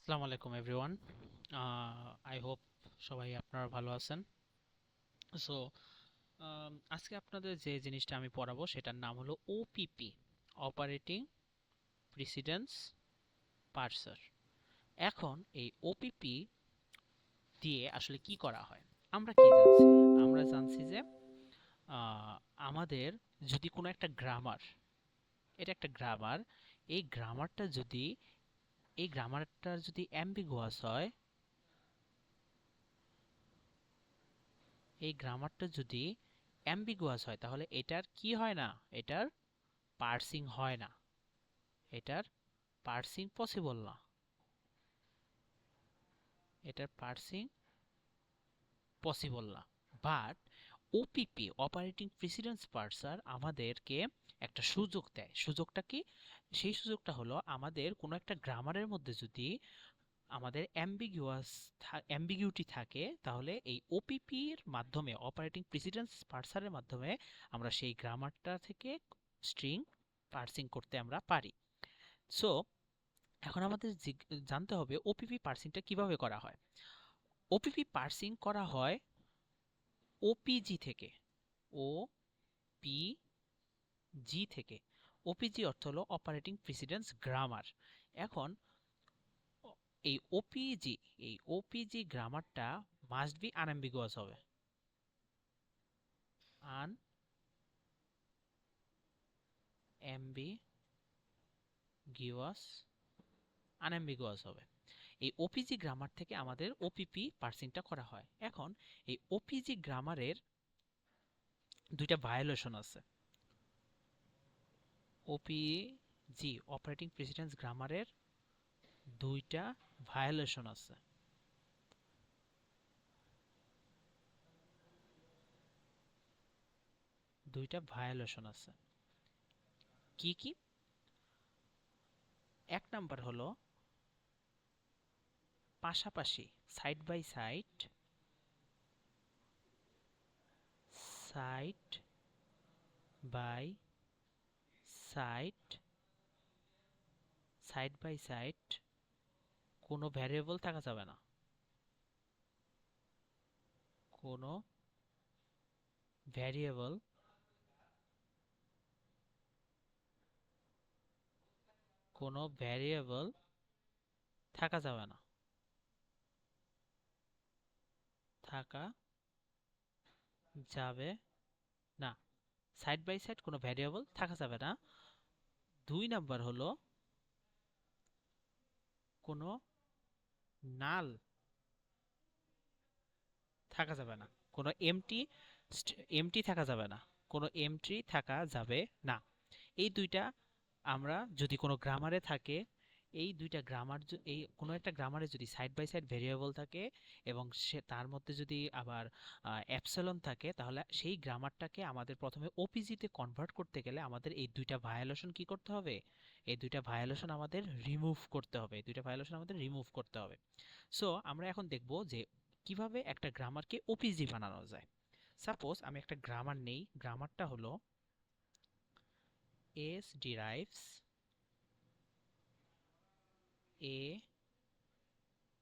আসসালামু আলাইকুম everyone. I hope সবাই আপনারা ভালো আছেন। সো আজকে আপনাদের যে জিনিসটা আমি পড়াবো সেটার নাম হলো ওপিপি, অপারেটিং প্রিসিডেন্স পার্সার। এখন এই ওপিপি দিয়ে আসলে কি করা হয় আমরা কি জানছি? আমরা জানছি যে আহ, আমাদের যদি কোনো একটা গ্রামার, এটা একটা গ্রামার, এই গ্রামারটা যদি এই গ্রামারটা যদি অ্যাম্বিগুয়াস হয়, এই গ্রামারটা যদি অ্যাম্বিগুয়াস হয় তাহলে এটার কি হয় না, এটার পার্সিং হয় না, এটার পার্সিং পসিবল না, এটার পার্সিং পসিবল না। বাট ওপিপি, অপারেটিং প্রিসিডেন্স পার্সার, আমাদেরকে একটা সুযোগ দেয়। সুযোগটা কি? সেই সুযোগটা হলো আমাদের কোনো একটা গ্রামারের মধ্যে যদি আমাদের অ্যাম্বিগুইটি থাকে তাহলে এই ওপিপির মাধ্যমে, অপারেটিং প্রিসিডেন্স পার্সারের মাধ্যমে আমরা সেই গ্রামারটা থেকে স্ট্রিং পার্সিং করতে আমরা পারি। সো এখন আমাদের জানতে হবে ওপিপি পার্সিংটা কিভাবে করা হয়। ওপিপি পার্সিং করা হয় ওপিজি থেকে, ওপিজি থেকে। ওপিজি অর্থ হলো অপারেটিং প্রিসিডেন্স গ্রামার। এখন ও- এই ওপিজি, এই ওপিজি গ্রামারটা মাস্ট বি আনঅ্যাম্বিগুয়াস হবে। আনঅ্যাম্বিগুয়াস, আনঅ্যাম্বিগুয়াস হবে। এই ওপিজি গ্রামার থেকে আমাদের ওপিপি পার্সিংটা করা হয়। এখন এই ওপিজি গ্রামারের দুইটা ভায়োলেশন আছে। ওপিজি, অপারেটিং প্রেসিডেন্স গ্রামারের দুইটা ভায়োলেশন আছে। দুইটা ভায়োলেশন আছে। কি কি? এক নাম্বার হলো পাশাপাশি, side by side, side by side, side by side কোনো ভ্যারিয়েবল থাকা যাবে না। কোনো ভ্যারিয়েবল, কোনো ভ্যারিয়েবল থাকা যাবে না, থাকা যাবে না। সাইড বাই সাইড কোনো ভ্যারিয়েবল থাকা যাবে না। দুই নাম্বার হলো কোনো নাল থাকা যাবে না, কোনো এমটি থাকা যাবে না, কোনো এমটি থাকা যাবে না। এই দুইটা আমরা যদি কোনো গ্রামারে থাকে, এই দুইটা গ্রামার, এই কোনো একটা গ্রামারে যদি সাইড বাই সাইড ভেরিয়েবল থাকে এবং সে তার মধ্যে যদি আবার অ্যাপসিলন থাকে, তাহলে সেই গ্রামারটাকে আমাদের প্রথমে ওপিজিতে কনভার্ট করতে গেলে আমাদের এই দুইটা ভায়োলেশন কি করতে হবে? এই দুইটা ভায়োলেশন আমাদের রিমুভ করতে হবে, এই দুইটা ভায়োলেশন আমাদের রিমুভ করতে হবে। সো আমরা এখন দেখব যে কিভাবে একটা গ্রামারকে ওপিজি বানানো যায়। সাপোজ আমি একটা গ্রামার নেই, গ্রামারটা হলো S derives A,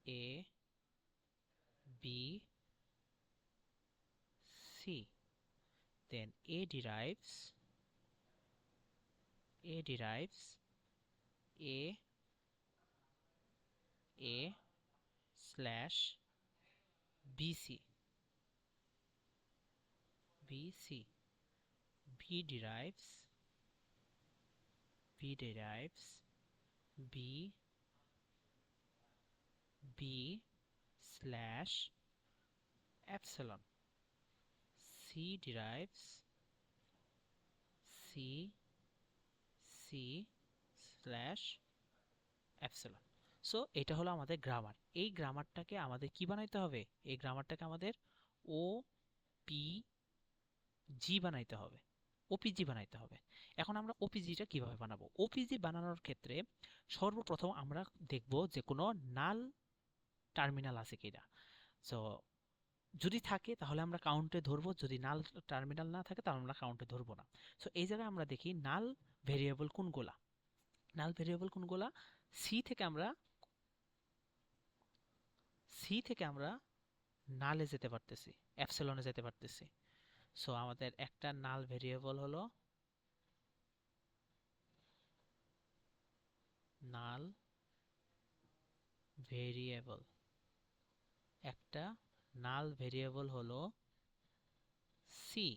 A B C, then a derives a slash bc, bc, b derives b, b slash epsilon, c derives c, c slash epsilon. So এটা হলো আমাদের গ্রামার। এই গ্রামারটাকে আমাদের কি বানাইতে হবে? এই গ্রামারটাকে আমাদের ও পি জি বানাইতে হবে, ওপিজি বানাইতে হবে। এখন আমরা ওপিজিটা কিভাবে বানাবো? ওপিজি বানানোর ক্ষেত্রে সর্বপ্রথম আমরা দেখব যে কোনো নাল টার্মিনাল আছে কিনা। সো যদি থাকে তাহলে আমরা কাউন্টে ধরবো, যদি নাল টার্মিনাল না থাকে তাহলে আমরা কাউন্টে ধরবো না। সো এই জায়গায় আমরা দেখি নাল ভেরিয়েবল কোনগুলা। নাল ভেরিয়েবল কোনগুলা? সি থেকে আমরা সি থেকে আমরা নালে যেতে পারতেছি, অ্যাপসিলনে যেতে পারতেছি। সো আমাদের একটা নাল ভেরিয়েবল হলো নাল ভেরিয়েবল, একটা নাল ভেরিয়েবল হলো সি,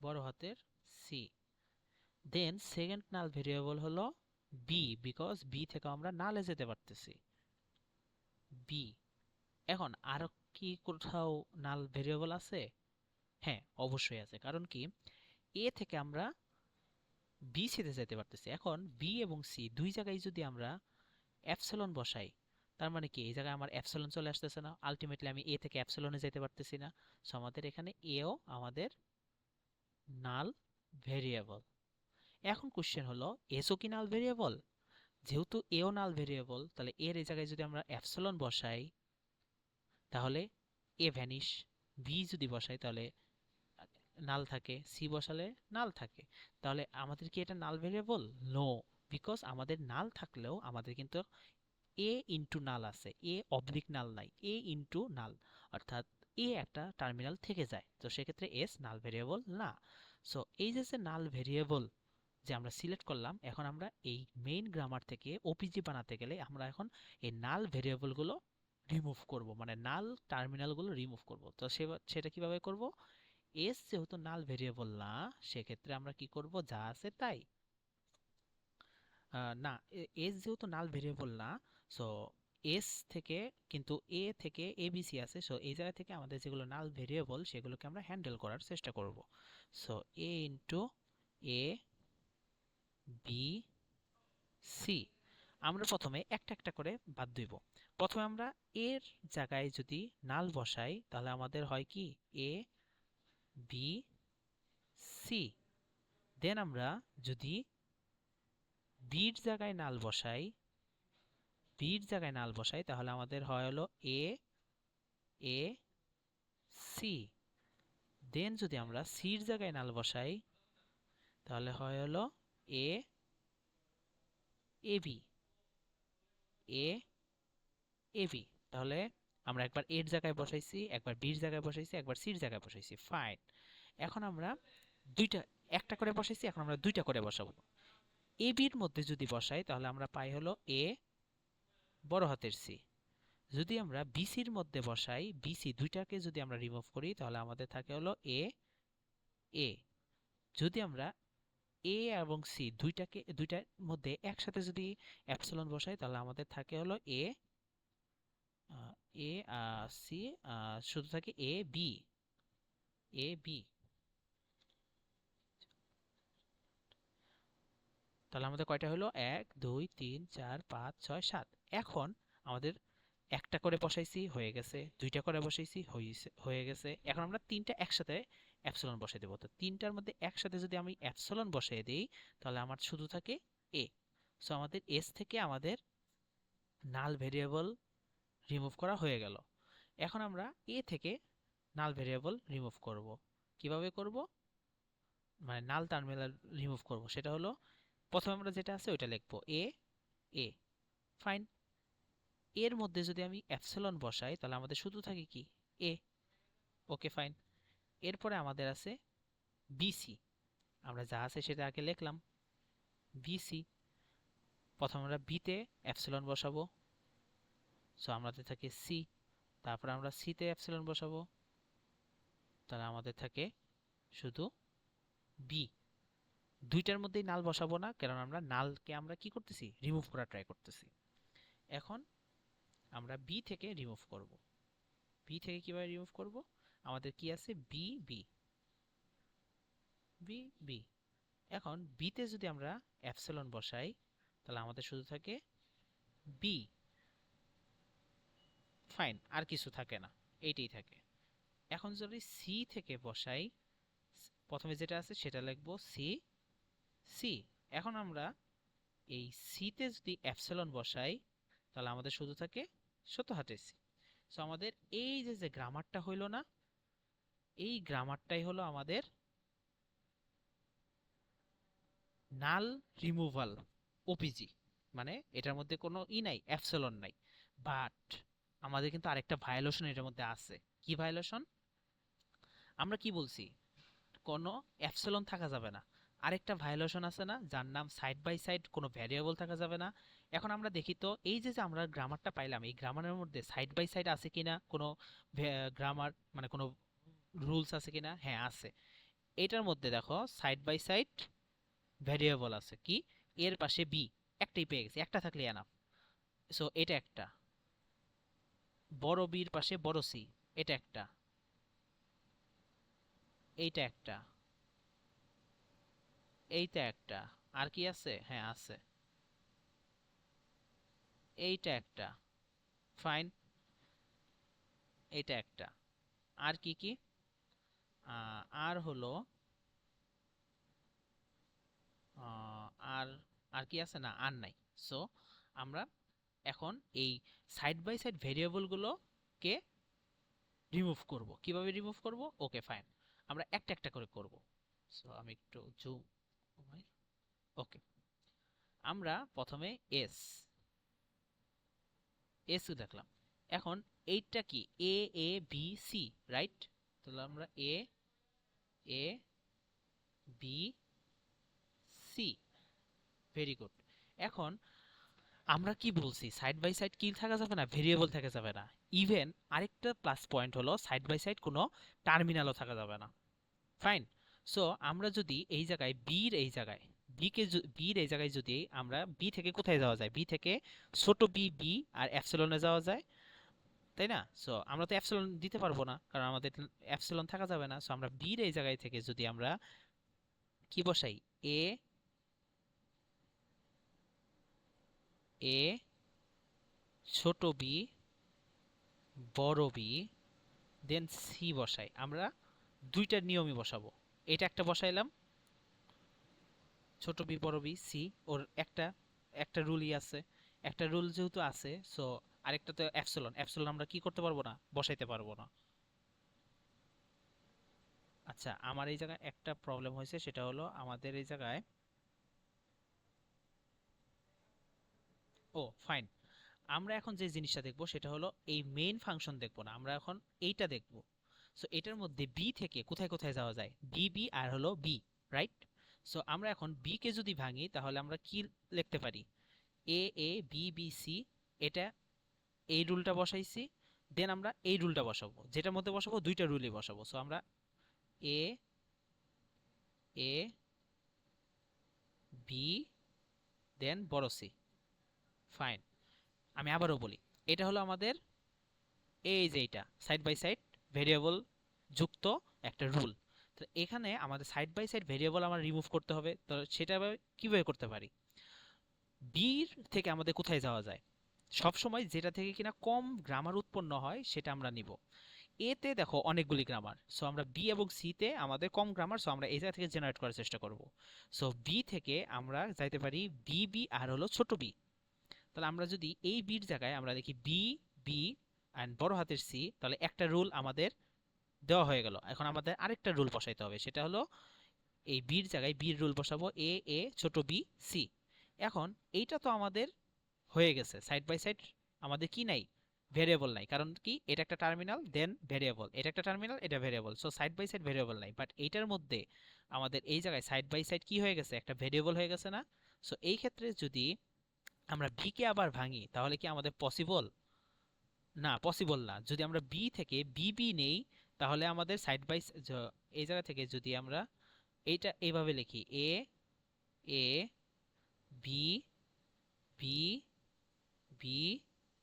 বড় হাতের সি। দেন সেকেন্ড নাল ভেরিয়েবল হলো বি, বিকজ বি থেকে আমরা নালে যেতে পারতেছি, বি। এখন আরো কি কোথাও নাল ভেরিয়েবল আছে? হ্যাঁ, অবশ্যই আছে। কারণ কি, এ থেকে আমরা বি সিতে যেতে পারতেছি। এখন বি এবং সি দুই জায়গায় যদি আমরা অ্যাপসিলন বসাই, তার মানে কি এই জায়গায় আমার অ্যাপসিলন চলে আসতেছে না, আলটিমেটলি আমি এ থেকে অ্যাপসিলনে যেতে পারতেছি না। সো আমাদের এখানে এও আমাদের নাল ভেরিয়েবল। এখন কোশ্চেন হলো এসও কি নাল ভেরিয়েবল? যেহেতু এও নাল ভেরিয়েবল, তাহলে এর এই জায়গায় যদি আমরা অ্যাপসিলন বসাই তাহলে এ ভ্যানিশ, বি যদি বসাই তাহলে নাল থাকে, সি বসালে নাল থাকে। তাহলে আমাদের কি এটা নাল ভেরিয়েবল? নো, বিকজ আমাদের নাল থাকলেও আমাদের কিন্তু এ ইন্টু নাল আছে, এ অবলিক নাল নাই, এ ইন্টু নাল, অর্থাৎ এ একটা টার্মিনাল থেকে যায়। তো সেক্ষেত্রে এস নাল ভেরিয়েবল না। সো এই যে নাল ভেরিয়েবল যে আমরা সিলেক্ট করলাম, এখন আমরা এই মেইন গ্রামার থেকে ওপিজি বানাতে গেলে আমরা এখন এই নাল ভেরিয়েবলগুলো রিমুভ করব, মানে নাল টার্মিনালগুলো রিমুভ করব। তো সেটা কিভাবে করব? এস যেহেতু নাল ভেরিয়েবল না, সেক্ষেত্রে আমরা কি করব, যা আছে তাই। না, এস যেহেতু নাল ভেরিয়েবল না, সো এস থেকে কিন্তু এ থেকে এবিসি আছে, সো এই জায়গা থেকে আমাদের যেগুলো নাল ভেরিয়েবল সেগুলোকে আমরা হ্যান্ডেল করার চেষ্টা করব। সো এ ইন্টু এ বি সি, আমরা প্রথমে একটা একটা করে বাদ দিব। প্রথমে আমরা এর জায়গায় যদি নাল বসাই তাহলে আমাদের হয় কি এ বি সি। দেন আমরা যদি বির জায়গায় নাল বসাই, বির জায়গায় নাল বসাই তাহলে আমাদের হয় হলো এ এ সি। দেন যদি আমরা সির জায়গায় নাল বসাই তাহলে হয় হলো A A B, A A B. তাহলে আমরা একবার এর জায়গায় বসাইছি, একবার বির জায়গায় বসাইছি, একবার সির জায়গায় বসাইছি, ফাইন। এখন আমরা দুইটা, একটা করে বসাইছি, এখন আমরা দুইটা করে বসাবো। এ বির মধ্যে যদি বসাই তাহলে আমরা পাই হলো এ বড় হাতের সি। যদি আমরা বিসির মধ্যে বসাই, বিসি দুইটাকে যদি আমরা রিমুভ করি তাহলে আমাদের থাকে হলো এ এ। যদি আমরা এ এবং সি দুইটার মধ্যে একসাথে যদি অ্যাপসিলন বসাই তাহলে আমাদের থাকে হলো এ এ সি, শুধু থাকে এ বি, এ বি। তাহলে আমাদের কয়টা হলো? 1 2 3 4 5 6 7। এখন আমাদের একটা করে বসাইছি, হয়ে গেছে, দুইটা করে বসাইছি, হয়ে গেছে। এখন আমরা তিনটা একসাথে অ্যাপসিলন বসাই দেবো। তো তিনটার মধ্যে একসাথে যদি আমি অ্যাপসিলন বসাই দেই তাহলে আমার শুধু থাকে এ। সো আমাদের এস থেকে আমাদের নাল ভেরিয়েবল রিমুভ করা হয়ে গেল। এখন আমরা এ থেকে নাল ভেরিয়েবল রিমুভ করব। কিভাবে করব? মানে নাল টার্মিনাল রিমুভ করব, সেটা হলো প্রথমে আমরা যেটা আছে ওইটা লিখবো এ এ, ফাইন। এর মধ্যে যদি আমি অ্যাপসিলন বসাই তাহলে আমাদের শুধু থাকে কি এ, ওকে ফাইন। এরপরে আমাদের আছে বিসি, আমরা যা আছে সেটা আগে লিখলাম বিসি। প্রথমে আমরা বিতে অ্যাপসিলন বসাবো, সো আমাদের থাকে সি। তারপর আমরা সিতে অ্যাপসিলন বসাবো, তাহলে আমাদের থাকে শুধু বি। দুইটার মধ্যেই নাল বসাবো না, কারণ আমরা নালকে আমরা কি করতেছি, রিমুভ করার ট্রাই করতেছি। এখন আমরা বি থেকে রিমুভ করব। বি থেকে কিভাবে রিমুভ করব? আমাদের কি আছে, বি বি বি বি। এখন বিতে যদি আমরা অ্যাপসিলন বসাই তাহলে আমাদের শুধু থাকে বি, ফাইন, আর কিছু থাকে না, এইটাই থাকে। এখন যদি সি থেকে বসাই, প্রথমে যেটা আছে সেটা লিখবো সি সি। এখন আমরা এই সিতে যদি অ্যাপসিলন বসাই তাহলে আমাদের শুধু থাকে ছোট হাতের সি। সো আমাদের এই যে যে গ্রামারটা হইল না, এই গ্রামারটাই হলো আমাদের নাল রিমুভাল ওপিজি। মানে এটার মধ্যে কোনো ই নাই, অ্যাপসিলন নাই। বাট আমাদের কিন্তু আরেকটা ভায়োলেশন এটার মধ্যে আছে। কি ভায়োলেশন? আমরা কি বলছি, কোনো অ্যাপসিলন থাকা যাবে না। আরেকটা ভায়োলেশন আছে না, যার নাম সাইড বাই সাইড কোনো ভ্যারিয়েবল থাকা যাবে না। এখন আমরা দেখি তো এই যে যে আমরা গ্রামারটা পাইলাম, এই গ্রামারের মধ্যে সাইড বাই সাইড আছে কিনা, কোনো গ্রামার মানে কোনো রুলস আছে কিনা? হ্যাঁ আছে। এটার মধ্যে দেখো সাইড বাই সাইড ভ্যারিয়েবল আছে কি, এর পাশে বি, একটাই পেয়ে গেছি, একটা থাকলে এনাফ। সো এটা একটা, বড় বির পাশে বড় সি, এটা একটা, এইটা একটা, এইটা একটা, আর কি আছে? হ্যাঁ আছে, এইটা একটা, ফাইন, এটা একটা, আর কি কি? আর হলো আহ, আর আর কি আছে? না আর নাই। সো আমরা এখন এই সাইড বাই সাইড ভেরিয়েবলগুলোকে রিমুভ করব। কিভাবে রিমুভ করব? ওকে ফাইন, আমরা একটা একটা করে করব। সো আমি একটু জুম, ওকে। আমরা প্রথমে এস এস দেখলাম। এখন এইটা কি? এ এ বি সি, রাইট? তাহলে আমরা এ A B C, very good. এখন আমরা কি বলছি, সাইড বাই সাইড কি থাকা যাবে না, ভেরিয়েবল থাকা যাবে না। ইভেন আরেকটা প্লাস পয়েন্ট হলো সাইড বাই সাইড কোনো টার্মিনালও থাকা যাবে না। ফাইন। সো আমরা যদি এই জায়গায় বির এই জায়গায় বির এই জায়গায় যদি আমরা বি থেকে কোথায় যাওয়া যায়, বি থেকে ছোট বি বি আর অ্যাপসিলনে যাওয়া যায়, তাই না? সো আমরা তো অ্যাপসিলন দিতে পারবো না, কারণ আমাদের অ্যাপসিলন থাকা যাবে না। সো আমরা বির এই জায়গায় থেকে যদি আমরা কি বসাই, এ এ ছোট বি বড় বি দেন সি বসাই, আমরা দুইটার নিয়মই বসাবো। এটা একটা বসাইলাম, ছোট বি বড় বি সি, ওর একটা একটা রুলই আছে। একটা রুল যেহেতু আছে, সো আরেকটা তো অ্যাপসিলন, অ্যাপসিলন আমরা কি করতে পারবো না, বসাইতে পারবো না। আচ্ছা, আমার এই জায়গায় একটা প্রবলেম হয়েছে, সেটা হলো আমাদের এই জায়গায়, ও ফাইন, আমরা এখন যে জিনিসটা দেখবো সেটা হলো এই মেইন ফাংশন দেখবো না, আমরা এখন এইটা দেখবো। সো এটার মধ্যে বি থেকে কোথায় কোথায় যাওয়া যায়, বি বি আর হলো বি, রাইট? সো আমরা এখন বি কে যদি ভাঙি তাহলে আমরা কি লিখতে পারি, এ এ বি বি সি, এটা এই রুলটা বসাইছি। দেন আমরা এই রুলটা বসাবো, যেটার মধ্যে বসাবো দুইটা রুলই বসাবো। সো আমরা এ এ বি দেন বড় সি, ফাইন। আমি আবারও বলি, এটা হলো আমাদের এই যে এটা সাইড বাই সাইড ভেরিয়েবল যুক্ত একটা রুল। তো এখানে আমাদের সাইড বাই সাইড ভেরিয়েবল আমার রিমুভ করতে হবে, তো সেটা কিভাবে করতে পারি? বির থেকে আমাদের কোথায় যাওয়া যায়, সব সময় যেটা থেকে কিনা কম গ্রামার উৎপন্ন হয় সেটা আমরা নিব। এতে দেখো অনেকগুলি গ্রামার, সো আমরা বি এবং সি তে আমাদের কম গ্রামার, সো আমরা এই জায়গা থেকে জেনারেট করার চেষ্টা করব। সো বি থেকে আমরা যাইতে পারি বি বি আর হলো ছোট বি। তাহলে আমরা যদি এই বির জায়গায় আমরা দেখি বি বি অ্যান্ড বড় হাতের সি, তাহলে একটা রুল আমাদের দেওয়া হয়ে গেল। এখন আমাদের আরেকটা রুল বসাইতে হবে, সেটা হলো এই বির জায়গায় বির রুল বসাবো, এ এ ছোট বি সি। এখন এইটা তো আমাদের হয়ে গেছে, সাইড বাই সাইড আমাদের কি নাই, ভেরিয়েবল নাই, কারণ কি এটা একটা টার্মিনাল দেন ভেরিয়েবল, এটা একটা টার্মিনাল এটা variable, so side by side variable নাই। বাট এইটার মধ্যে আমাদের এই জায়গায় সাইড বাই সাইড কি হয়ে গেছে, একটা ভেরিয়েবল হয়ে গেছে না? সো এই ক্ষেত্রে যদি আমরা বি কে আবার ভাঙি তাহলে কি আমাদের পসিবল? না, পসিবল না। যদি আমরা বি থেকে বি বি নেই তাহলে আমাদের সাইড বাই এই জায়গা থেকে যদি আমরা এইটা এইভাবে লিখি, এ A B B B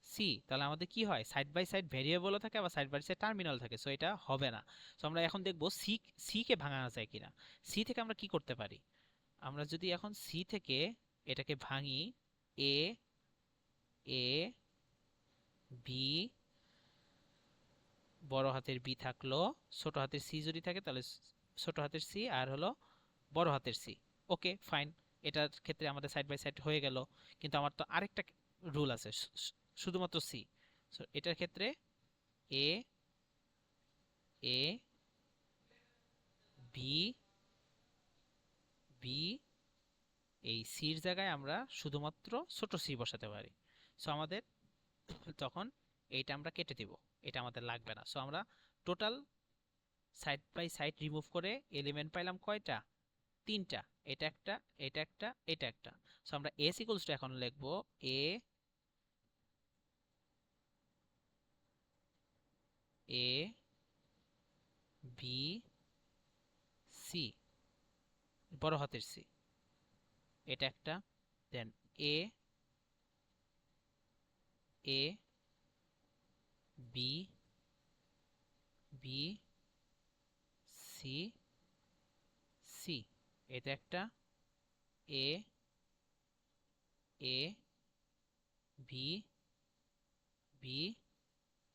C, তাহলে আমাদের কি হয়, সাইড বাই সাইড ভেরিয়েবলও থাকে আবার সাইড বাই সাইড টার্মিনাল থাকে, সো এটা হবে না। সো আমরা এখন দেখবো সি, সি কে ভাঙানো যায় কিনা। সি থেকে আমরা কি করতে পারি, আমরা যদি এখন সি থেকে এটাকে ভাঙি, এ এ বি বড় হাতের বি থাকলো, ছোট হাতের সি যদি থাকে তাহলে ছোট হাতের সি আর হলো বড় হাতের সি, ওকে ফাইন। এটার ক্ষেত্রে আমাদের সাইড বাই সাইড হয়ে গেল। কিন্তু আমার তো আরেকটা রুল আছে, শুধুমাত্র সি। সো এটার ক্ষেত্রে এ এ বি বি, এই সির জায়গায় আমরা শুধুমাত্র ছোট সি বসাতে পারি। সো আমাদের তখন এইটা আমরা কেটে দিব, এটা আমাদের লাগবে না। সো আমরা total side by side remove করে এলিমেন্ট পাইলাম কয়টা? তিনটা। এটা একটা, এটা একটা, এটা একটা। সো আমরা এস ইকুয়ালস টু এখন লিখবো এ এ বি সি, বড় হাতের সি, এটা একটা। দেন A A B B C C, এটা একটা। এ এ বি বি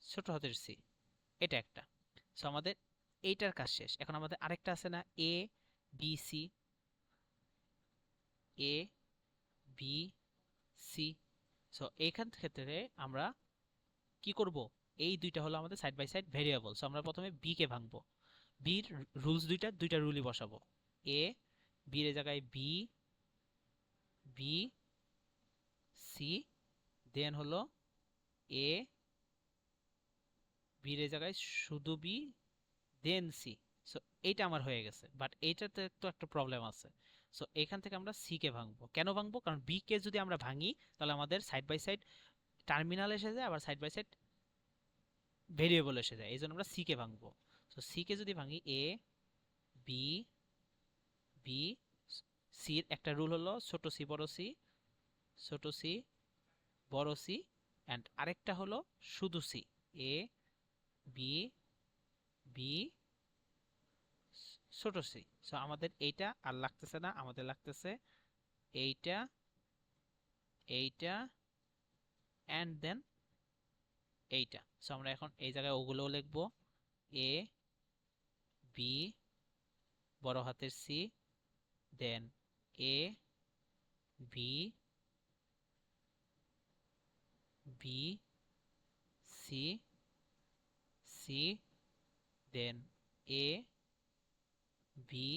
ছোট হাতের সি, এটা একটা। সো আমাদের এইটার কাজ শেষ। এখন আমাদের আরেকটা আছে না, A B C, A B C. So এইখান ক্ষেত্রে আমরা কি করব, এই দুইটা হলো আমাদের side by side variable. So আমরা প্রথমে বি কে ভাঙবো, বির রুলস দুইটা, দুইটা রুলই বসাবো। এ বি এর জায়গায় বি বি সি, দেন হলো এ বি এর জায়গায় শুধু বি দেন সি। সো এইটা আমার হয়ে গেছে, বাট এইটাতে তো একটা প্রবলেম আছে। সো এখান থেকে আমরা সি কে ভাঙবো। কেন ভাঙবো? কারণ বি কে যদি আমরা ভাঙি তাহলে আমাদের সাইড বাই সাইড টার্মিনাল এসে যায়, আবার সাইড বাই সাইড ভেরিয়েবল এসে যায়, এই জন্য আমরা সি কে ভাঙবো। সো সি কে যদি ভাঙি এ বি বি, সির একটা রুল হলো ছোট সি বড় সি, ছোট সি বড় সি, অ্যান্ড আরেকটা হলো শুধু সি, এ বি বি ছোট সি। সো আমাদের এইটা আর লাগতেছে না, আমাদের লাগতেছে এইটা এইটা অ্যান্ড দেন এইটা। সো আমরা এখন এই জায়গায় ওগুলো লিখবো, এ বি বড় হাতের সি, দেন এ বি বি সি সি, দেন এ বি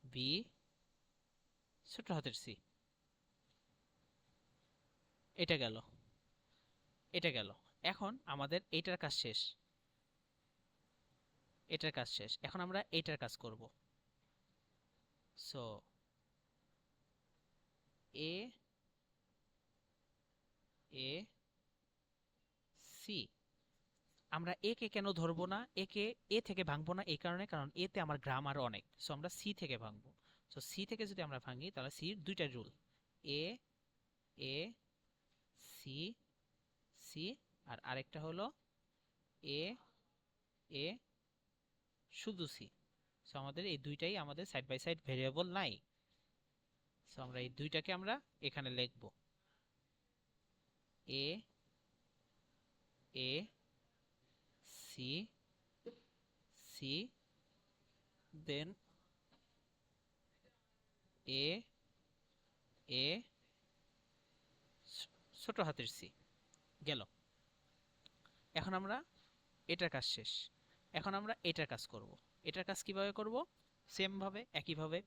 বি ছোট হাতের সি। এটা গেল, এটা গেল। এখন আমাদের এইটার কাজ শেষ, এটার কাজ শেষ। এখন আমরা এইটার কাজ করব। সো এ এ সি, আমরা এ কে কেন ধরবো না, এ কে এ থেকে ভাঙবো না এই কারণে, কারণ এ তে আমার গ্রামার অনেক। সো আমরা সি থেকে ভাঙবো। সো সি থেকে যদি আমরা ভাঙি তাহলে সির দুইটা rule, A A C C, আর আরেকটা হলো এ এ শুধু সি। সো আমাদের এই দুইটাই আমাদের সাইড বাই সাইড ভেরিয়েবল নাই। সো আমরা এই দুইটাকে আমরা এখানে লিখবো, এ A C C, then A এ ছোট হাতের সি, গেল। এখন আমরা এটার কাজ শেষ। এখন আমরা এটার কাজ করব। এটার কাজ কিভাবে করব? সেম ভাবে, একই ভাবে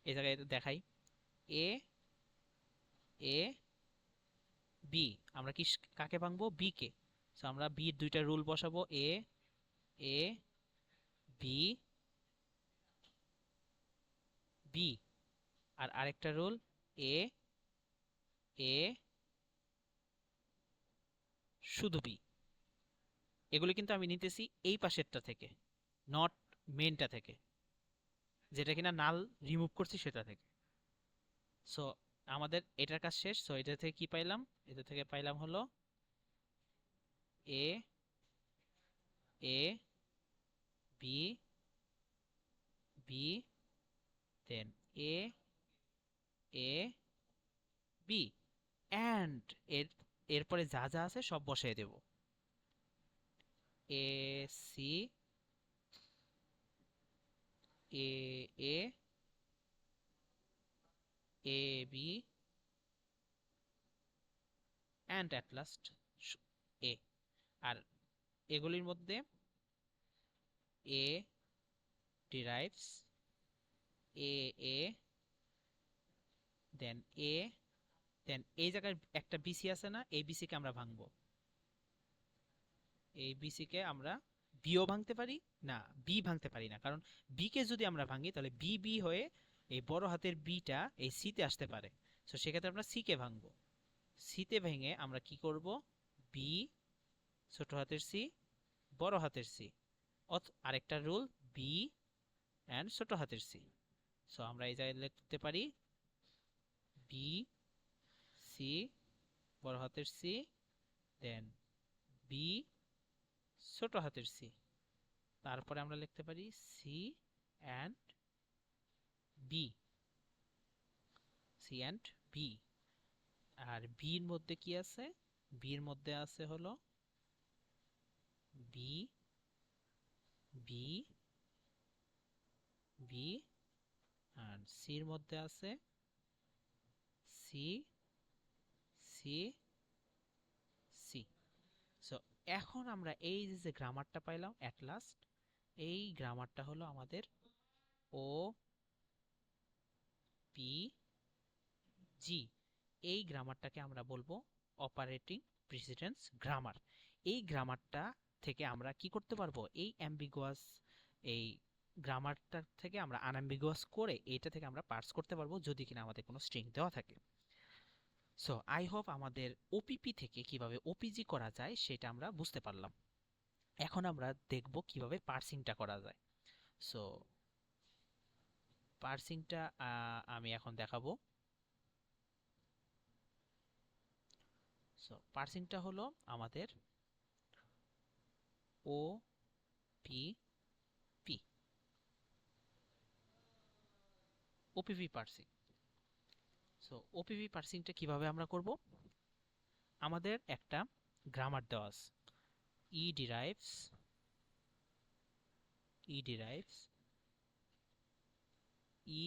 এই জায়গায় দেখাই, এ এ বি, আমরা কি কাকে ভাঙবো? বি কে। সো আমরা বির দুইটা রুল বসাবো, এ এ বি বি, আর আরেকটা রুল এ এ শুধু বি। এগুলো কিন্তু আমি নিতেছি এই পাশেরটা থেকে, নট মেনটা থেকে, যেটা কিনা নাল রিমুভ করছি সেটা থেকে। সো আমাদের এটার কাজ শেষ। সো এটা থেকে কি পাইলাম? এটা থেকে পাইলাম হলো A A B B, then A A B, and এর এরপরে যা যা আছে সব বসাই দেব, A C A A A B and at last A. আর এগুলির মধ্যে এ ডিরাইভস এ এ, দেন এ, দেন এই জায়গায় একটা বিসি আছে না, এই বিসি কে আমরা ভাঙবো। এই বিসি কে আমরা বিও ভাঙতে পারি না, বি ভাঙতে পারি না, কারণ বি কে যদি আমরা ভাঙি তাহলে বি বি হয়ে এই বড় হাতের বিটা এই সিতে আসতে পারে। তো সেক্ষেত্রে আমরা সি কে ভাঙবো। সিতে ভেঙে আমরা কি করব, বি ছোট হাতের সি বড় হাতের সি, আরেকটা রুল বি অ্যান্ড ছোট হাতের সি। সো আমরা এই জায়গায় লিখতে পারি বি সি বড় হাতের সি দেন বি ছোট হাতের সি, তারপরে আমরা লিখতে পারি C and B, C and B. আর বির মধ্যে কি আছে, বির মধ্যে আছে হলো বি বি বি, আর সির মধ্যে আছে সি সি সি। সো এখন আমরা এই যে গ্রামারটা পাইলাম অ্যাট লাস্ট, এই গ্রামারটা হলো আমাদের ও পি জি। এই গ্রামারটাকে আমরা বলবো অপারেটিং প্রিসিডেন্স গ্রামার। এই গ্রামারটা থেকে আমরা কি করতে পারবো, এই অ্যাম্বিগুয়াস এই গ্রামারটা থেকে আমরা আনঅ্যাম্বিগুয়াস করে এইটা থেকে আমরা পার্স করতে পারবো যদি কিনা আমাদের কোনো স্ট্রিং দেওয়া থাকে। সো আই হোপ আমাদের ওপিপি থেকে কিভাবে ওপিজি করা যায় সেটা আমরা বুঝতে পারলাম। এখন আমরা দেখব কিভাবে পার্সিংটা করা যায়। সো পার্সিংটা আমি এখন দেখাবো। সো পার্সিংটা হলো আমাদের O P P OPP parsing. So OPP পার্সিংটা কিভাবে আমরা করব, আমাদের একটা গ্রামার দেওয়া আছে E derives E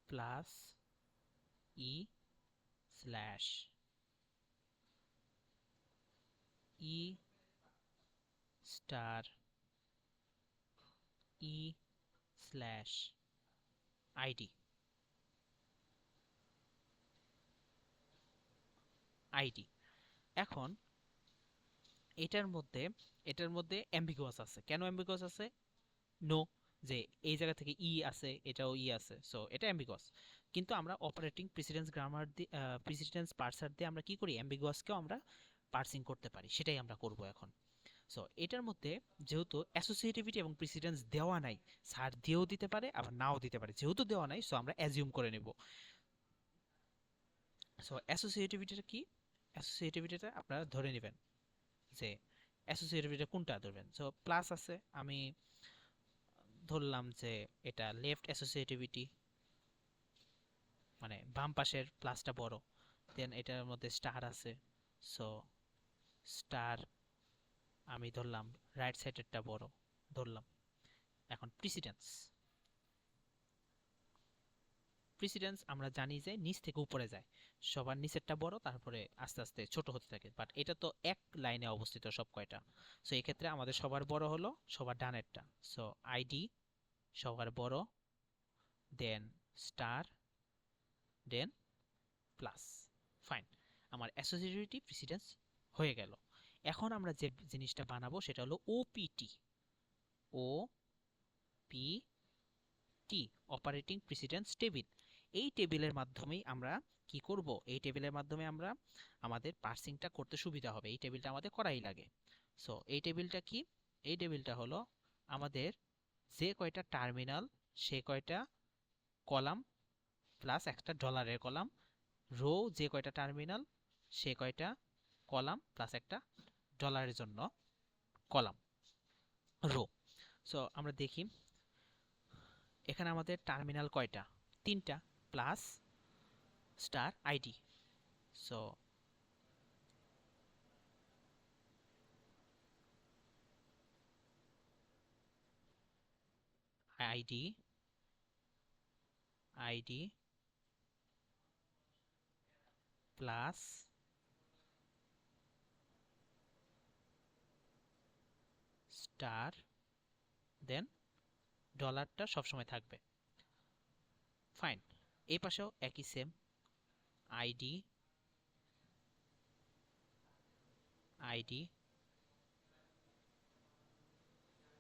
plus E slash E star E slash ID ID. এখন এটার মধ্যে অ্যাম্বিগুয়াস আছে। কেন অ্যাম্বিগুয়াস আছে, নো, যে এই জায়গা থেকে ই আছে এটাও ই আছে, সো এটা অ্যাম্বিগুয়াস। কিন্তু আমরা অপারেটিং প্রিসিডেন্স গ্রামার দিয়ে প্রিসিডেন্স পার্সার দিয়ে আমরা কি করি, অ্যাম্বিগুয়াসকেও আমরা পার্সিং করতে পারি, সেটাই আমরা করব এখন। সো এটার মধ্যে যেহেতু অ্যাসোসিয়েটিভিটি এবং প্রিসিডেন্স দেওয়া নাই, স্যার দিয়েও দিতে পারে আবার নাও দিতে পারে, যেহেতু দেওয়া নাই সো আমরা অ্যাজিউম করে নেব। সো অ্যাসোসিয়েটিভিটিটা কি, অ্যাসোসিয়েটিভিটিটা আপনারা ধরে নেবেন যে অ্যাসোসিয়েটিভিটি কোনটা ধরবেন। সো প্লাস আছে, আমি ধরলাম যে এটা লেফট অ্যাসোসিয়েটিভিটি, মানে বাম পাশের প্লাসটা বড়। দেন এটার মধ্যে স্টার আছে, সো স্টার আমি ধরলাম রাইট সাইডেরটা বড় ধরলাম। এখন প্রিসিডেন্স, প্রিসিডেন্স আমরা জানি যে নিচ থেকে উপরে যায়, সবার নিচেরটা বড় তারপরে আস্তে আস্তে ছোট হতে থাকে, বাট এটা তো এক লাইনে অবস্থিত সব কয়টা। সো এই ক্ষেত্রে আমাদের সবার বড় হলো সবার ডানেরটা, সো আইডি সবার বড়, then star, then plus. Fine, আমার অ্যাসোসিয়েটিভিটি প্রিসিডেন্স হয়ে গেল। এখন আমরা যে জিনিসটা বানাবো সেটা হলো OPT, O P T, operating precedence table. এই টেবিলের মাধ্যমেই আমরা কি করব, এই টেবিলের মাধ্যমে আমরা আমাদের পার্সিংটা করতে সুবিধা হবে, এই টেবিলটা আমাদের করাই লাগে। সো এই টেবিলটা কি, এই টেবিলটা হলো আমাদের যে কয়টা টার্মিনাল সে কয়টা কলাম প্লাস একটা ডলারের কলাম, রো যে কয়টা টার্মিনাল সে কয়টা কলাম প্লাস একটা ডলারের জন্য কলাম রো। সো আমরা দেখি এখানে আমাদের টার্মিনাল কয়টা, তিনটা, plus star ID. So ID ID plus star, then ডলারটা সবসময় থাকবে। ফাইন, এই পাশেও একই same, ID ID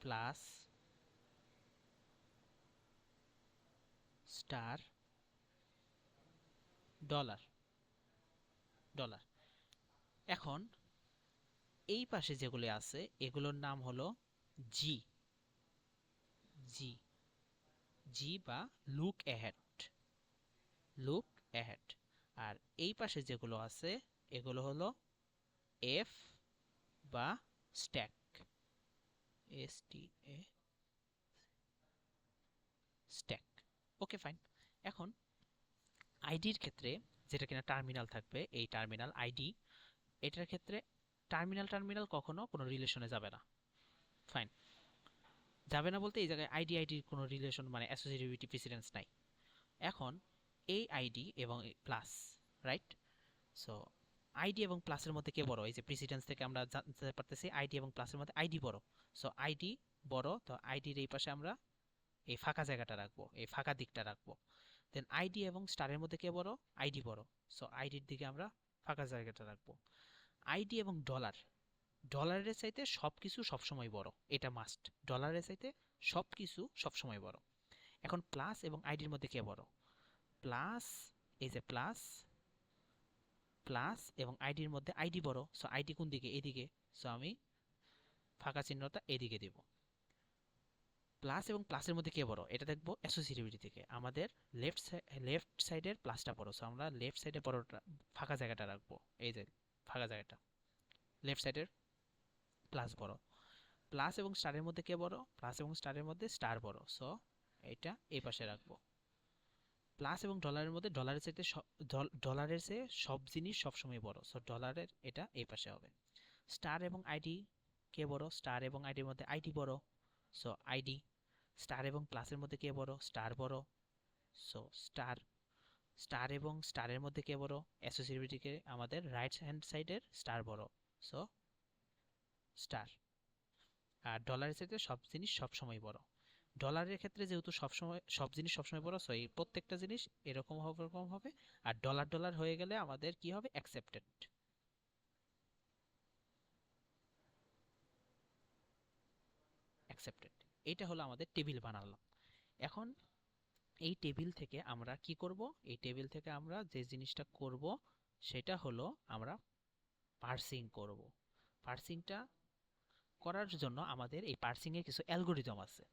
plus star dollar dollar. এখন এই পাশে যেগুলো আছে এগুলোর নাম হলো জি জি জি বা লুক অ্যাহেড লুক অ্যাহেড। আর এই পাশে যেগুলো আছে এগুলো হলো এফ বা স্ট্যাক, এস টি এ স্ট্যাক। Okay fine. এখন আইডির ক্ষেত্রে যেটা কিনা টার্মিনাল থাকবে, এই টার্মিনাল আইডি, এটার ক্ষেত্রে টার্মিনাল টার্মিনাল কখনো কোনো রিলেশনে যাবে না। ফাইন, যাবে না বলতে এই জায়গায় আইডি আইডির কোনো রিলেশন মানে অ্যাসোসিয়েটিভিটি প্রেসিডেন্স নাই। এখন এই আইডি এবং প্লাস, রাইট? সো আইডি এবং প্লাসের মধ্যে কে বড়? এই যে প্রেসিডেন্স থেকে আমরা জানতে পারতেছি আইডি এবং প্লাসের মধ্যে আইডি বড়। সো আইডি বড়, তো আইডির এই পাশে আমরা এই ফাঁকা জায়গাটা রাখবো, এই ফাঁকা দিকটা রাখবো। দেন আইডি এবং স্টারের মধ্যে কে বড়? আইডি বড়। সো আইডির দিকে আমরা ফাঁকা জায়গাটা রাখবো। আইডি এবং ডলার, ডলারের চাইতে সবকিছু সবসময় বড়, এটা মাস্ট। ডলারের চাইতে সবকিছু সবসময় বড়। এখন প্লাস এবং আইডির মধ্যে কে বড়? প্লাস, এই যে প্লাস, প্লাস এবং আইডির মধ্যে আইডি বড়। সো আইডি কোন দিকে? এদিকে। সো আমি ফাঁকা চিহ্নটা এদিকে দেব। প্লাস এবং প্লাসের মধ্যে কে বড়? এটা দেখবো অ্যাসোসিয়েটিভিটি থেকে। আমাদের লেফট সাইডের প্লাসটা বড়, সো আমরা লেফট সাইডে বড়টা ফাঁকা জায়গাটা রাখবো। এই যে ফাঁকা জায়গাটা, লেফট সাইডের প্লাস বড়। প্লাস এবং স্টারের মধ্যে কে বড়? প্লাস এবং স্টারের মধ্যে স্টার বড়, সো এটা এই পাশে রাখবো। প্লাস এবং ডলারের মধ্যে ডলারের চাইতে ডলারের চেয়ে সব জিনিস সবসময় বড়, সো ডলারের এটা এই পাশে হবে। স্টার এবং আইডি কে বড়? স্টার এবং আইডির মধ্যে আইডি বড়, সো আইডি। স্টার এবং প্লাসের মধ্যে কে বড়? স্টার বড়, সো স্টার। স্টার এবং স্টারের মধ্যে কে বড়? অ্যাসোসিয়েটিভিটিকে আমাদের রাইট হ্যান্ড সাইডের স্টার বড়, সো স্টার। আর ডলারের চাইতে সব জিনিস সবসময় বড়। ডলারের ক্ষেত্রে যেহেতু সবসময় সব জিনিস সবসময় বড়, সো এই প্রত্যেকটা জিনিস এরকম হবে, এরকম হবে। আর ডলার ডলার হয়ে গেলে আমাদের কি হবে? Accepted, accepted. এটা হলো আমাদের টেবিল বানালাম। এখন এই টেবিল থেকে আমরা কি করব? এই টেবিল থেকে আমরা যে জিনিসটা করব সেটা হলো আমরা পার্সিং করব। পার্সিংটা করার জন্য আমাদের এই পার্সিং এর কিছু অ্যালগোরিদম আছে।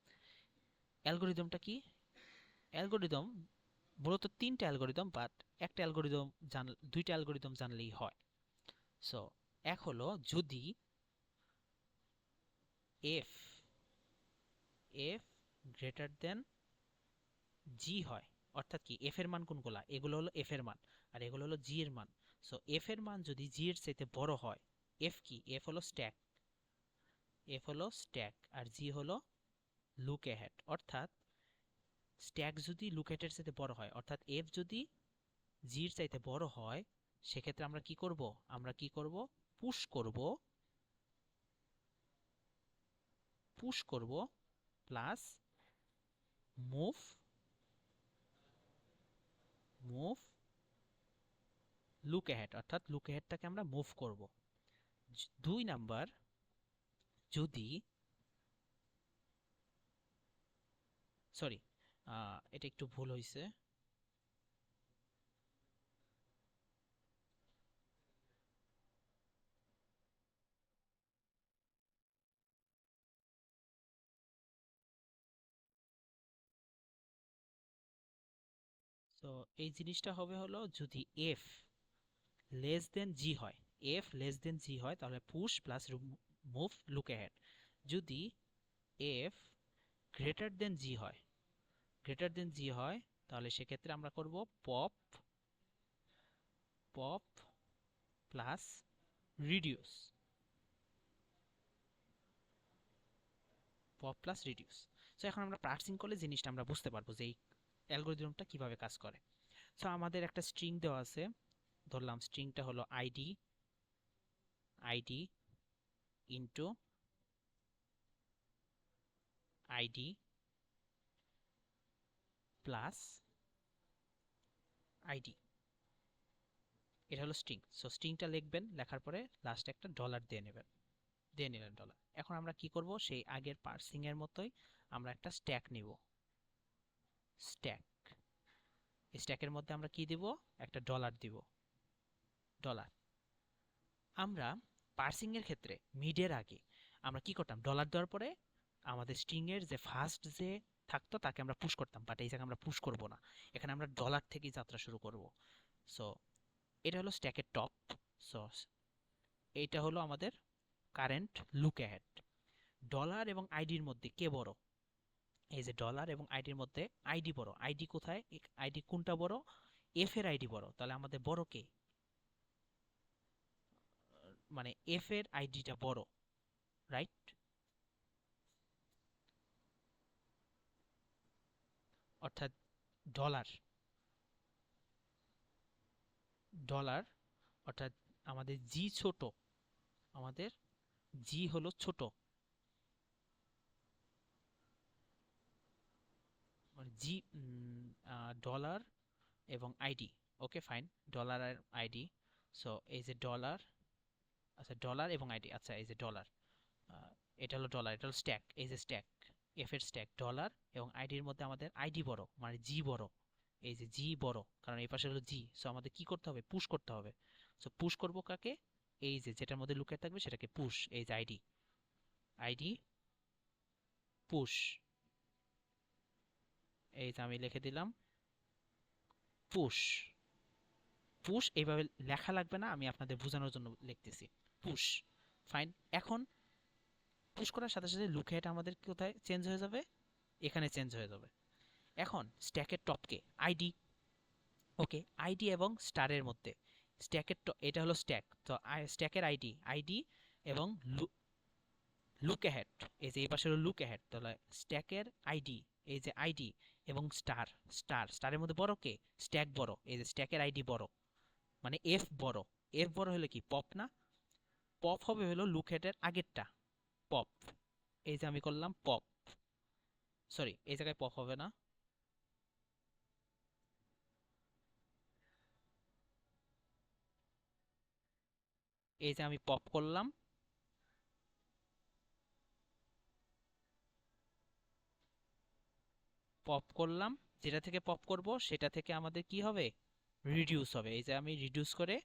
অ্যালগোরিদমটা কি? অ্যালগোরিদম মূলত তিনটা অ্যালগোরিদম, বাট একটা অ্যালগোরিদম দুইটা অ্যালগোরিদম জানলেই হয়। সো এক হলো যদি এফ এফ গ্রেটার দেন জি হয়, অর্থাৎ কি এফ এর মান কোনগুলা? এগুলো হলো এফ এর মান, আর এগুলো হলো জি এর মান। সো এফ এর মান যদি জি এর চাইতে বড় হয়, এফ কি? এফ হলো স্ট্যাক, এফ হলো স্ট্যাক, আর জি হলো লুক অ্যাহেড। অর্থাৎ স্ট্যাক যদি লুক অ্যাহেডের চাইতে বড় হয়, অর্থাৎ এফ যদি জির চাইতে বড় হয়, সেক্ষেত্রে আমরা কি করব? আমরা কি করব? পুশ করব, পুশ করব plus move, move look ahead, অর্থাৎ লুক অ্যাহেডটাকে আমরা মুভ করব। দুই নাম্বার, যদি, সরি, এটা একটু ভুল হয়েছে। তো এই জিনিসটা হবে হলো যদি এফ লেস দেন জি হয়, এফ লেস দেন জি হয় তাহলে push plus move look ahead. যদি এফ গ্রেটার দেন জি হয়, গ্রেটার দেন জি হয়, তাহলে সেক্ষেত্রে আমরা করব pop, pop plus reduce, pop plus reduce. So এখন আমরা পার্সিং করলে জিনিসটা আমরা বুঝতে পারবো যে এই অ্যালগোরিদমটা কিভাবে কাজ করে। সো আমাদের একটা স্ট্রিং দেওয়া আছে, ধরলাম স্ট্রিংটা হলো ID, ID into ID plus ID. এটা হলো স্ট্রিং। সো স্ট্রিংটা লিখবেন, লেখার পরে লাস্টে একটা ডলার দিয়ে নেবেন, দিয়ে নিলেন ডলার। এখন আমরা কি করব, সেই আগের পার্সিং এর মতোই আমরা একটা স্ট্যাক নিব। স্ট্যাক, স্ট্যাকের মধ্যে আমরা কি দিব, একটা ডলার দিব, ডলার। আমরা পার্সিং এর ক্ষেত্রে মিডের আগে আমরা কি করতাম, ডলার দেওয়ার পরে আমাদের স্ট্রিং এর যে ফার্স্ট যে থাকতো তাকে আমরা পুশ করতাম, বাট এই জায়গায় আমরা পুশ করব না, এখানে আমরা ডলার থেকেই যাত্রা শুরু করব। সো এটা হলো স্ট্যাকের টপ। সো এইটা হলো আমাদের কারেন্ট লুক অ্যাহেড। ডলার এবং আইডির মধ্যে কে বড়, এই যে ডলার এবং আইডির মধ্যে আইডি বড়। আইডি কোথায়, আইডি কোনটা বড়, এফ এর আইডি বড়, তাহলে আমাদের বড় কে, মানে এফ এর আইডিটা বড়, রাইট? অর্থাৎ ডলার, ডলার অর্থাৎ আমাদের জি ছোট, আমাদের জি হলো ছোট, মানে জি ডলার এবং আইডি। ওকে ফাইন, ডলার আর আইডি। সো এই যে ডলার, আচ্ছা ডলার এবং আইডি, আচ্ছা এই যে ডলার, এটা হলো ডলার, এটা হলো স্ট্যাক, এই যে স্ট্যাক, এফ এর স্ট্যাক ডলার এবং আইডির মধ্যে আমাদের আইডি বড়, মানে জি বড়, এই যে জি বড়, কারণ এই পাশে হলো জি। সো আমাদের কি করতে হবে, পুশ করতে হবে। সো পুশ করব কাকে, এই যে যেটার মধ্যে লুকিয়ে থাকবে সেটাকে পুশ, এই যে আইডি, আইডি পুশ, এই যে আমি লিখে দিলাম পুশ। পুশ এইভাবে লেখা লাগবে না, আমি আপনাদের বোঝানোর জন্য লিখতেছি, পুশ। ফাইন। এখন পুশ করার সাথে সাথে লুকিয়েটা আমাদের কোথায় চেঞ্জ হয়ে যাবে, এখানে চেঞ্জ হয়ে যাবে। এখন স্ট্যাকের টপকে আইডি, ওকে আইডি এবং স্টারের মধ্যে, স্ট্যাকের এটা হলো স্ট্যাক, তো স্ট্যাকের আইডি, আইডি এবং লুক অ্যাহেড, এই যে এই পাশে হলো লুক অ্যাহেড, তাহলে স্ট্যাকের আইডি, এই যে আইডি এবং স্টার, স্টারের মধ্যে বড় কে, স্ট্যাক বড়, এই যে স্ট্যাকের আইডি বড়, মানে এফ বড়। এফ বড় হলে কি পপ না, পপ হবে হলো লুক অ্যাহেডের আগেরটা, পপ। এই যে আমি করলাম পপ, সরি এই জায়গায় পপ হবে না, এই যে আমি পপ করলাম, পপ করলাম, যেটা থেকে পপ করব সেটা থেকে আমাদের কি হবে, রিডিউস হবে। এই যে আমি রিডিউস করে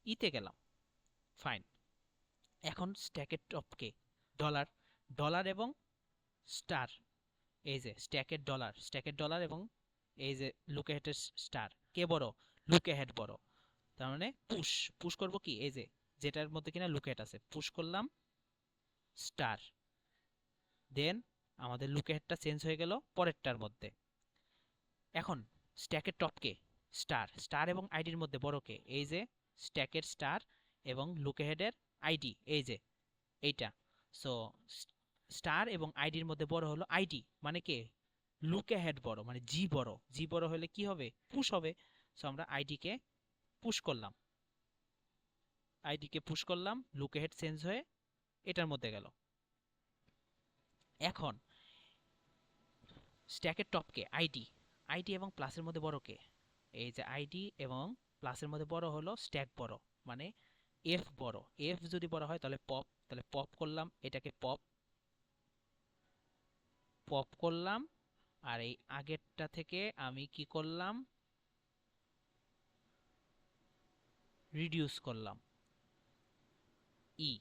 ইতে গেলাম। ফাইন। এখন স্ট্যাকের টপকে ডলার, ডলার এবং স্টার, এই যে স্ট্যাকের ডলার, স্ট্যাকের ডলার এবং এই যে লুক অ্যাহেডের স্টার, কে বড়, লুক অ্যাহেড বড়। তার মানে পুশ, পুশ করব কি, এই যে যেটার মধ্যে কিনা লুক অ্যাহেড আছে, পুশ করলাম স্টার, দেন আমাদের লুক অ্যাহেডটা চেঞ্জ হয়ে গেল পরেরটার মধ্যে। এখন স্ট্যাকের টপকে স্টার, স্টার এবং আইডির মধ্যে বড় কে, এই যে স্ট্যাকের স্টার এবং লুক অ্যাহেডের আইডি, এই যে এইটা। সো স্টার এবং আইডির মধ্যে বড় হলো আইডি, মানে কে, লুক অ্যাহেড বড়, মানে জি বড়, জি বড় হলে কি হবে, পুশ হবে। সো আমরা আইডি কে পুশ করলাম, আইডি কে পুশ করলাম, লুক অ্যাহেড চেঞ্জ হয়ে এটার মধ্যে গেল। এখন স্ট্যাকের টপকে আইডি, আইডি এবং প্লাসের মধ্যে বড় কে, এই যে আইডি এবং প্লাসের মধ্যে বড় হলো স্ট্যাক বড়, মানে এফ বড়। এফ যদি বড় হয় তাহলে পপ, তাহলে পপ করলাম, এটাকে পপ, পপ করলাম। আর এই আগেরটা থেকে আমি কি করলাম, রিডিউস করলাম, ই।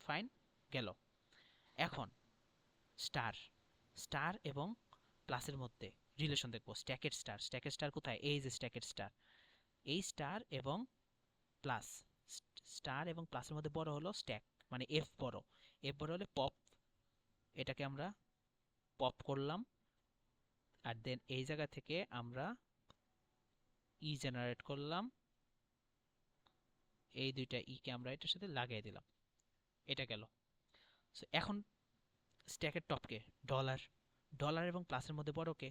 ফাইন, গেল। এখন স্টার, স্টার এবং প্লাসের মধ্যে রিলেশন দেখবো, স্ট্যাকের স্টার, স্ট্যাকের স্টার কোথায়, এই যে স্ট্যাকের স্টার, এই স্টার এবং প্লাস, স্টার এবং প্লাসের মধ্যে বড় হলো স্ট্যাক, মানে এফ বড়, এফ বড় হলে পপ, এটাকে আমরা পপ করলাম। আর দেন এই জায়গা থেকে আমরা ই জেনারেট করলাম, এই দুইটা ই কে আমরা এটার সাথে লাগিয়ে দিলাম, এটা গেল। সো এখন স্ট্যাকের টপকে ডলার, ডলার এবং প্লাসের মধ্যে বড় কে,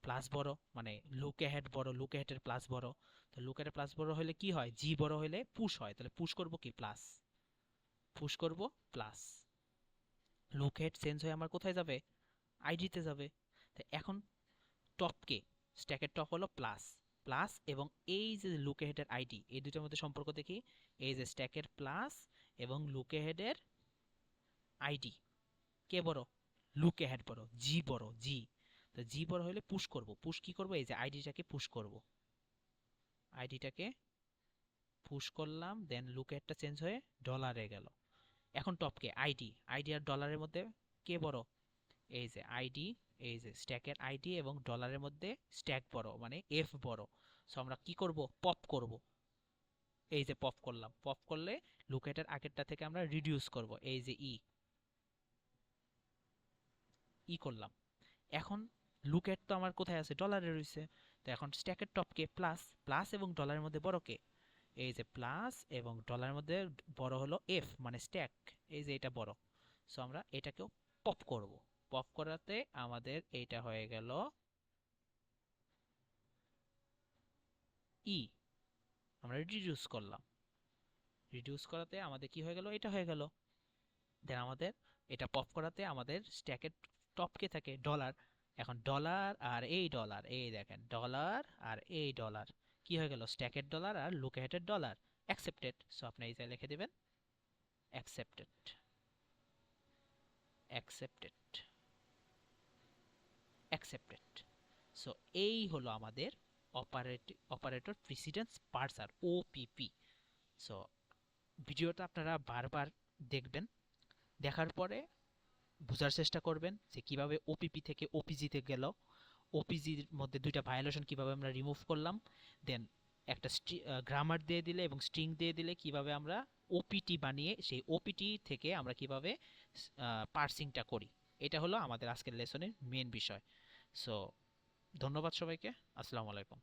প্লাস বড়, মানে লুক অ্যাহেড বড়, লুক অ্যাহেডের প্লাস বড়। তো লুক অ্যাহেডের প্লাস বড় হলে কি হয়, জি বড় হলে পুশ হয়, তাহলে পুশ করব কি, প্লাস, পুশ করব প্লাস। লুক অ্যাহেড চেঞ্জ হয়ে আমার কোথায় যাবে, আইডিতে যাবে। তো এখন টপকে, স্ট্যাকের টপ হলো প্লাস, প্লাস এবং এই যে লুক হেডের আইডি, এই দুটোর মধ্যে সম্পর্ক দেখি। এই যে স্ট্যাকের প্লাস এবং লুক হেডের আইডি, কে বড়? লুক হেড বড়, জি বড়, জি। তো জি বড় হলে পুশ করব, পুশ কি করব, এই যে আইডিটাকে পুশ করব, আইডিটাকে পুশ করলাম, দেন লুক হেডটা চেঞ্জ হয়ে ডলারে গেল। এখন টপকে আইডি, আইডি আর ডলারের মধ্যে কে বড়? এই যে আইডি, এই যে স্ট্যাকের আইডি এবং ডলারের মধ্যে স্ট্যাক বড়, মানে এফ বড়। সো আমরা কি করব? পপ করব। এই যে পপ করলাম, পপ করলে লুকেটের আগেরটা থেকে আমরা রিডিউস করব, এই যে করলাম। এখন লুকেট তো আমার কোথায় আছে? ডলারে রয়েছে। তো এখন স্ট্যাকের টপকে প্লাস, প্লাস এবং ডলারের মধ্যে বড় কে? এই যে প্লাস এবং ডলারের মধ্যে বড় হলো এফ, মানে স্ট্যাক। এই যে এটা বড়। সো আমরা এটাকেও পপ করব। পপ করাতে আমাদের এইটা হয়ে গেল ই, আমরা রিডিউস করলাম, রিডিউস করাতে আমাদের কি হয়ে গেল? এটা হয়ে গেল। দেন আমাদের এটা পপ করাতে আমাদের স্ট্যাকের টপকে থাকে ডলার। এখন ডলার আর এই ডলার, এই দেখেন ডলার আর এই ডলার কি হয়ে গেল? স্ট্যাকের ডলার আর লুকেটেড ডলার। অ্যাকসেপ্টেড। সো আপনি এই যে লিখে দিবেন অ্যাকসেপ্টেড, অ্যাকসেপ্টেড, অ্যাকসেপ্টেড। সো এই হলো আমাদের অপারেটর প্রিসিডেন্স পার্সার, ওপিপি। সো ভিডিওটা আপনারা বারবার দেখবেন, দেখার পরে বোঝার চেষ্টা করবেন যে কিভাবে ওপিপি থেকে ওপিজিতে গেল, ওপিজির মধ্যে দুইটা ভায়োলেশন কিভাবে আমরা রিমুভ করলাম, দেন একটা গ্রামার দিয়ে দিলে এবং স্ট্রিং দিয়ে দিলে কিভাবে আমরা ওপিটি বানিয়ে সেই ওপিটি থেকে আমরা কিভাবে পার্সিংটা করি। এটা হলো আমাদের আজকের লেসনের মেন বিষয়। সো ধন্যবাদ সবাইকে। আসসালামু আলাইকুম।